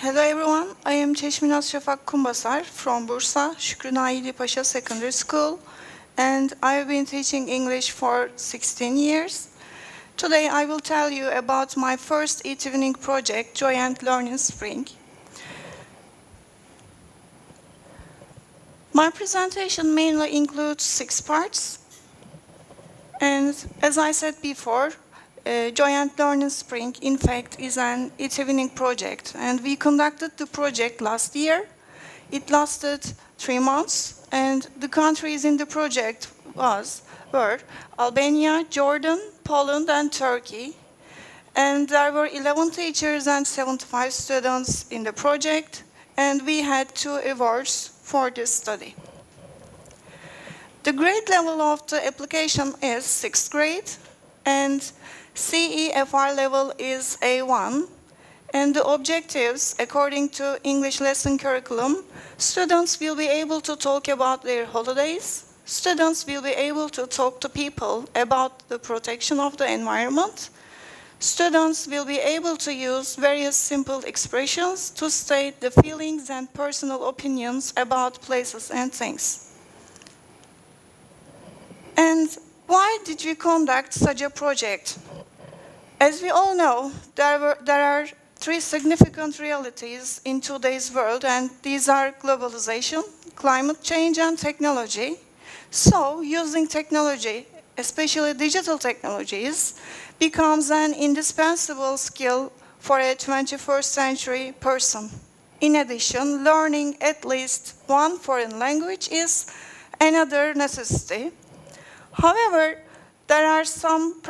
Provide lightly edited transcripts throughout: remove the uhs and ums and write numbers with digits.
Hello everyone, I am ÇEŞMİNAZ ŞAFAK KUMBASAR from Bursa, Şükrü Naili Paşa Secondary School, and I've been teaching English for 16 years. Today I will tell you about my first e-twinning project, Joy and Learning Spring. My presentation mainly includes 6 parts, and as I said before, Joy and Learning Spring, in fact, is an e-twinning project, and we conducted the project last year. It lasted 3 months, and the countries in the project were Albania, Jordan, Poland, and Turkey. And there were 11 teachers and 75 students in the project, and we had 2 awards for this study. The grade level of the application is 6th grade, and CEFR level is A1, and the objectives, according to English lesson curriculum, students will be able to talk about their holidays, students will be able to talk to people about the protection of the environment, students will be able to use various simple expressions to state the feelings and personal opinions about places and things. And why did we conduct such a project? As we all know, there are 3 significant realities in today's world, and these are globalization, climate change, and technology. So, using technology, especially digital technologies, becomes an indispensable skill for a 21st century person. In addition, learning at least 1 foreign language is another necessity. However, there are some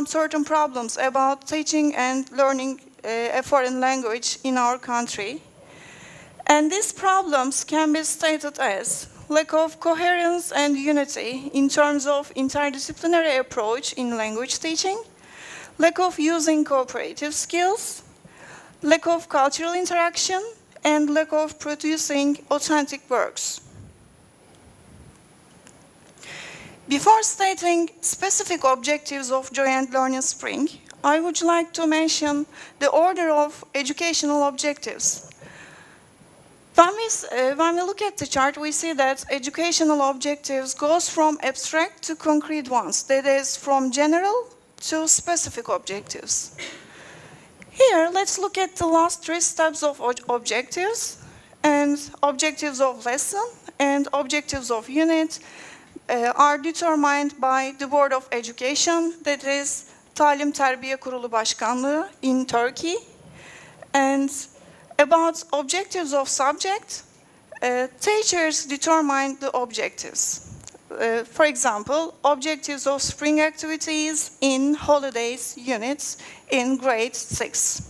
certain problems about teaching and learning a foreign language in our country. And these problems can be stated as lack of coherence and unity in terms of interdisciplinary approach in language teaching, lack of using cooperative skills, lack of cultural interaction, and lack of producing authentic works. Before stating specific objectives of Joy and Learning Spring, I would like to mention the order of educational objectives. When we look at the chart, we see that educational objectives goes from abstract to concrete ones, that is, from general to specific objectives. Here, let's look at the last 3 steps of objectives, and objectives of lesson and objectives of unit are determined by the Board of Education, that is Talim Terbiye Kurulu Başkanlığı in Turkey. And about objectives of subject, teachers determine the objectives. For example, objectives of spring activities in holidays units in grade 6.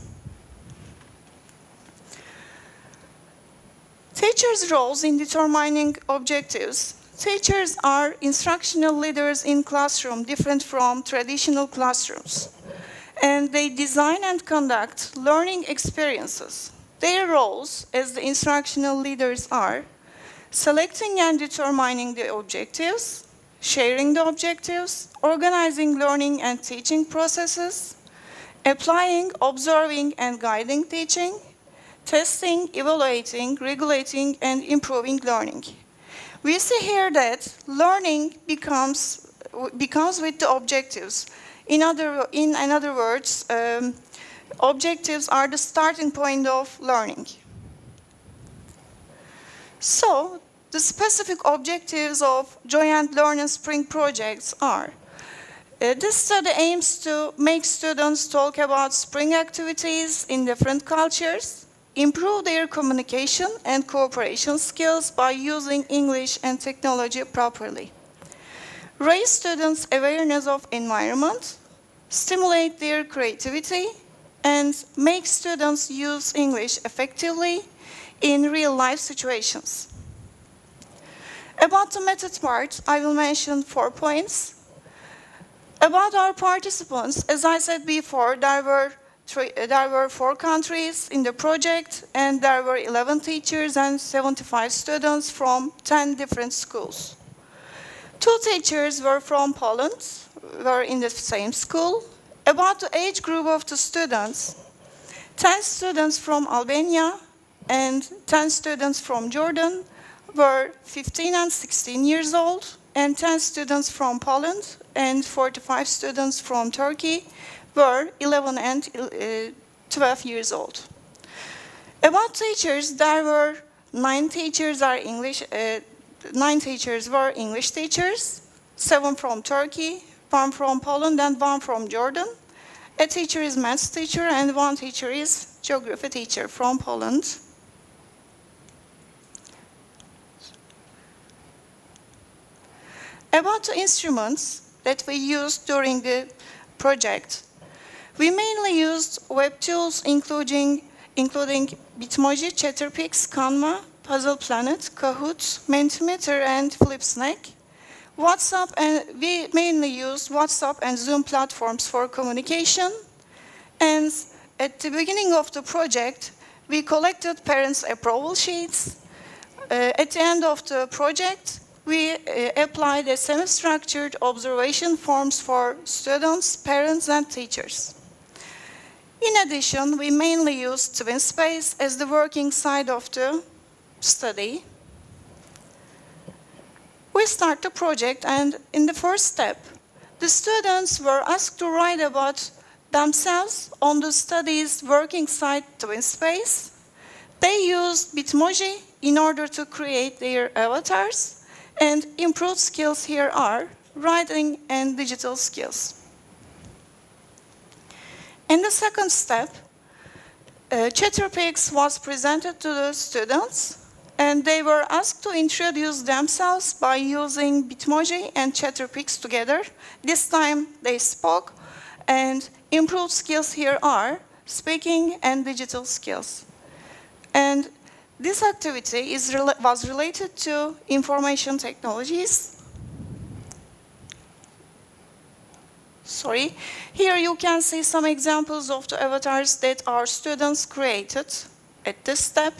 Teachers' roles in determining objectives. Teachers are instructional leaders in classroom, different from traditional classrooms. And they design and conduct learning experiences. Their roles as the instructional leaders are selecting and determining the objectives, sharing the objectives, organizing learning and teaching processes, applying, observing, and guiding teaching, testing, evaluating, regulating, and improving learning. We see here that learning becomes with the objectives. In other words, objectives are the starting point of learning. So, the specific objectives of Joy and Learning Spring projects are: this study aims to make students talk about spring activities in different cultures, improve their communication and cooperation skills by using English and technology properly, raise students' awareness of environment, stimulate their creativity, and make students use English effectively in real-life situations. About the method part, I will mention 4 points. About our participants, as I said before, there were 4 countries in the project, and there were 11 teachers and 75 students from 10 different schools. 2 teachers were from Poland, were in the same school. About the age group of the students, 10 students from Albania and 10 students from Jordan were 15 and 16 years old, and 10 students from Poland and 45 students from Turkey were 11 and 12 years old. About teachers, there were 9 teachers were English teachers, 7 from Turkey, 1 from Poland, and 1 from Jordan. A teacher is maths teacher, and 1 teacher is geography teacher from Poland. About the instruments that we used during the project, we mainly used web tools including Bitmoji, Chatterpix, Canva, Puzzle Planet, Kahoot, Mentimeter, and Flipsnack. WhatsApp, and we mainly used WhatsApp and Zoom platforms for communication. And at the beginning of the project, we collected parents' approval sheets. At the end of the project, we applied a semi-structured observation forms for students, parents, and teachers. In addition, we mainly used TwinSpace as the working side of the study. We start the project, and in the first step, the students were asked to write about themselves on the study's working site TwinSpace. They used Bitmoji in order to create their avatars, and improved skills here are writing and digital skills. In the second step, Chatterpix was presented to the students, and they were asked to introduce themselves by using Bitmoji and Chatterpix together. This time they spoke, and improved skills here are speaking and digital skills. And this activity was related to information technologies. Sorry. Here you can see some examples of the avatars that our students created at this step.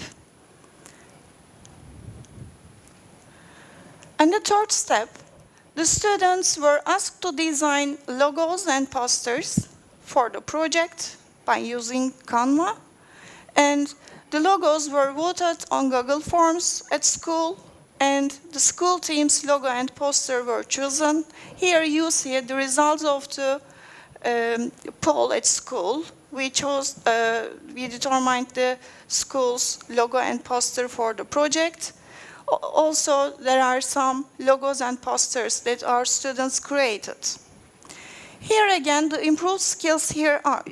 And the third step, the students were asked to design logos and posters for the project by using Canva. And the logos were voted on Google Forms at school, and the school team's logo and poster were chosen. Here you see the results of the poll at school. We determined the school's logo and poster for the project. Also, there are some logos and posters that our students created. Here again, the improved skills here are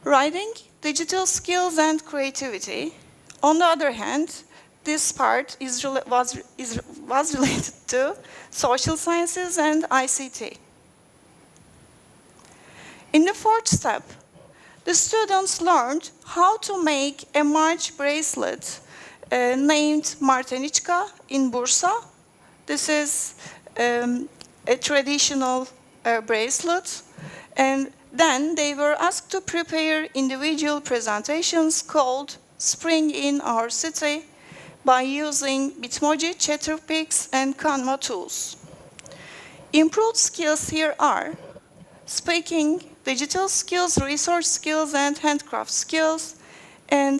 writing, digital skills, and creativity. On the other hand, this part was related to social sciences and ICT. In the fourth step, the students learned how to make a March bracelet named Martenichka in Bursa. This is a traditional bracelet. And then they were asked to prepare individual presentations called Spring in Our City by using Bitmoji, Chatterpix, and Canva tools. Improved skills here are speaking, digital skills, resource skills, and handcraft skills. And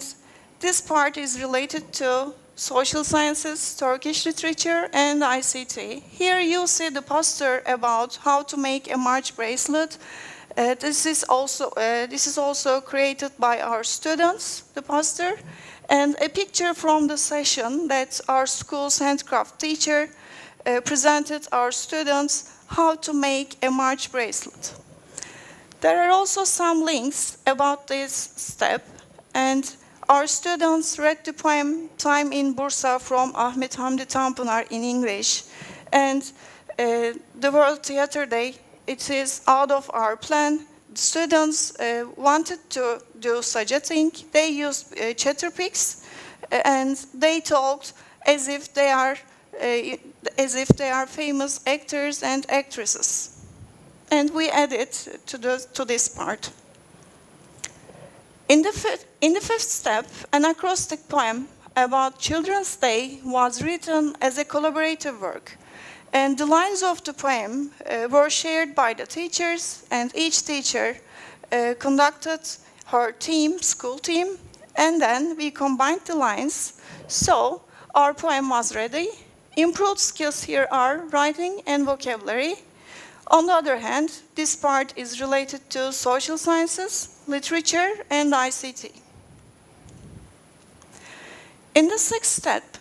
this part is related to social sciences, Turkish literature, and ICT. Here you see the poster about how to make a March bracelet. This is also created by our students, the poster, and a picture from the session that our school's handcraft teacher presented our students how to make a March bracelet. There are also some links about this step, and our students read the poem Time in Bursa from Ahmet Hamdi Tanpınar in English, and the World Theatre Day, it is out of our plan. The students wanted to do such a thing. They used Chatterpix, and they talked as if they are famous actors and actresses. And we added to this part. In the fifth step, an acrostic poem about Children's Day was written as a collaborative work. And the lines of the poem were shared by the teachers, and each teacher conducted her team, school team, and then we combined the lines. So our poem was ready. Improved skills here are writing and vocabulary. On the other hand, this part is related to social sciences, literature, and ICT. In the sixth step,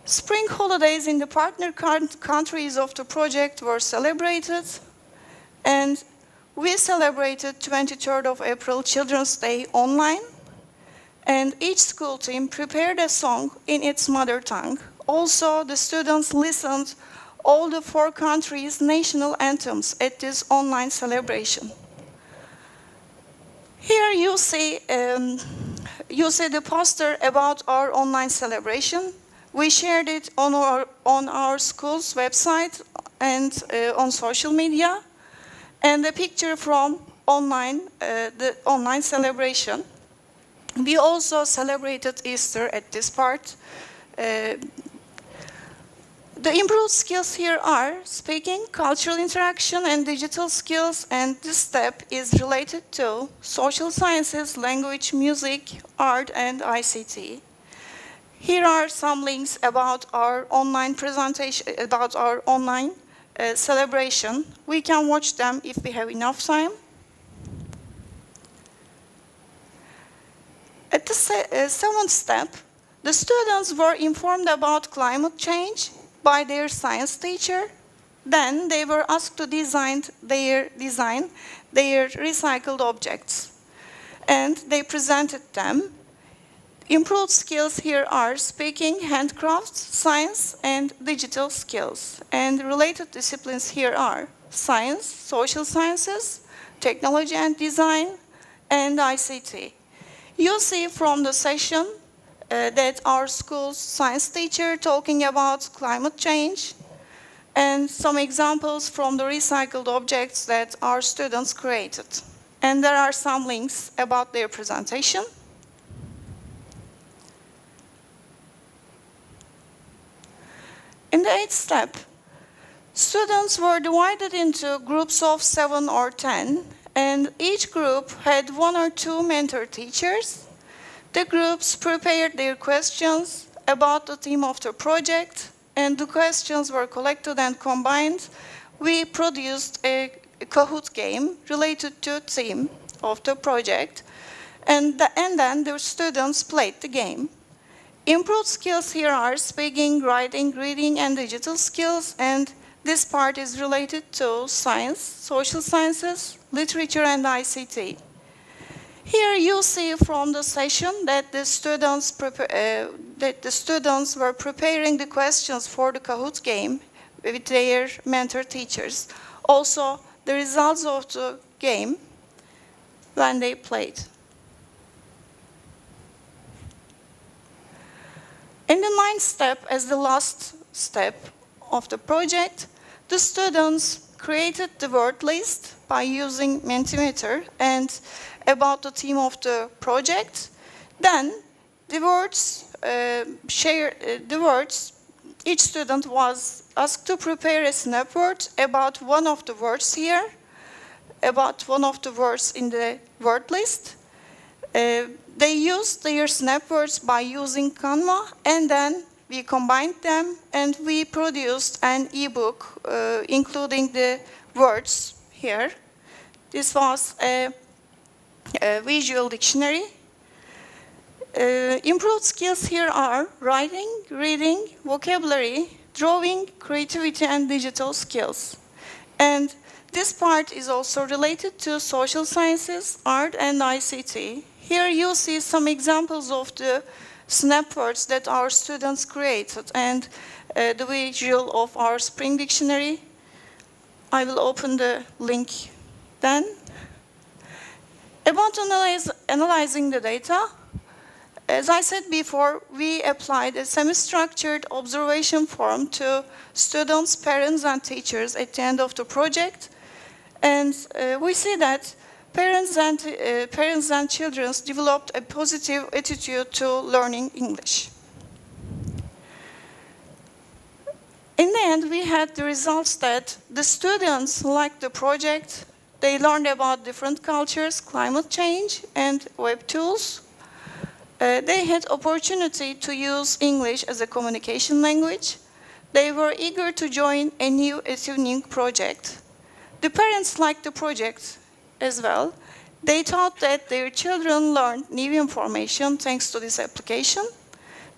spring holidays in the partner countries of the project were celebrated, and we celebrated 23rd of April Children's Day online, and each school team prepared a song in its mother tongue. Also, the students listened all the 4 countries' national anthems at this online celebration. Here you see the poster about our online celebration. We shared it on our school's website and on social media, and a picture from the online celebration. We also celebrated Easter at this part. The improved skills here are speaking, cultural interaction, and digital skills, and this step is related to social sciences, language, music, art, and ICT. Here are some links about our online presentation, about our online celebration. We can watch them if we have enough time. At the seventh step, the students were informed about climate change by their science teacher. Then they were asked to design their recycled objects, and they presented them. Improved skills here are speaking, handcrafts, science, and digital skills. And related disciplines here are science, social sciences, technology and design, and ICT. You see from the session that our school's science teacher talking about climate change, and some examples from the recycled objects that our students created. And there are some links about their presentation. In the eighth step, students were divided into groups of 7 or 10, and each group had 1 or 2 mentor teachers. The groups prepared their questions about the theme of the project, and the questions were collected and combined. We produced a Kahoot game related to the theme of the project, and then the students played the game. Improved skills here are speaking, writing, reading, and digital skills, and this part is related to science, social sciences, literature, and ICT. Here you see from the session that the students were preparing the questions for the Kahoot game with their mentor teachers. Also, the results of the game when they played. In the ninth step, as the last step of the project, the students created the word list by using Mentimeter and about the theme of the project. Then the words, each student was asked to prepare a snap word about one of the words here, about one of the words in the word list. They used their snap words by using Canva, and then we combined them and we produced an e-book including the words here. This was a visual dictionary. Improved skills here are writing, reading, vocabulary, drawing, creativity, and digital skills. And this part is also related to social sciences, art, and ICT. Here you see some examples of the snap words that our students created and the visual of our Spring Dictionary. I will open the link then. About analyzing the data, as I said before, we applied a semi-structured observation form to students, parents, and teachers at the end of the project. And we see that parents and children developed a positive attitude to learning English. In the end, we had the results that the students liked the project, They learned about different cultures, climate change, and web tools. They had opportunity to use English as a communication language. They were eager to join a new evening project. The parents liked the project as well. They thought that their children learned new information thanks to this application.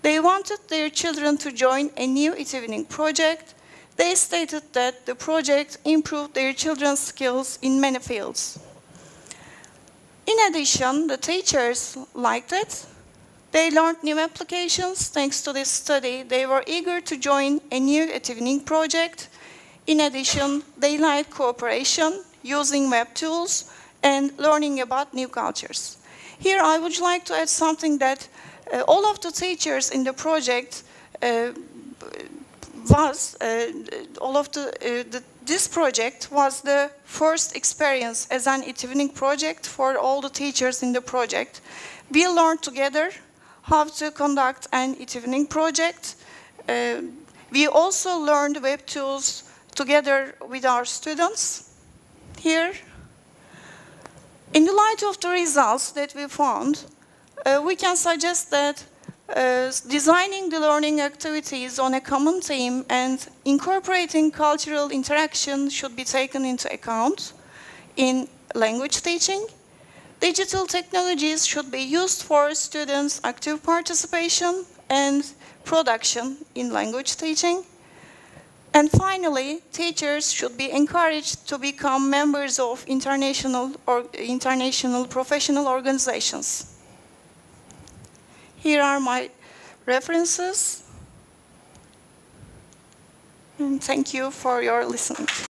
They wanted their children to join a new evening project. They stated that the project improved their children's skills in many fields. In addition, the teachers liked it. They learned new applications. Thanks to this study, they were eager to join a new evening project. In addition, they liked cooperation, using web tools, and learning about new cultures. Here, I would like to add something that all of the teachers in the project this project was the first experience as an evening project for all the teachers in the project. We learned together how to conduct an evening project. We also learned web tools together with our students. Here, in the light of the results that we found, we can suggest that designing the learning activities on a common theme and incorporating cultural interaction should be taken into account in language teaching. Digital technologies should be used for students' active participation and production in language teaching. And finally, teachers should be encouraged to become members of international professional organizations. Here are my references. And thank you for your listening.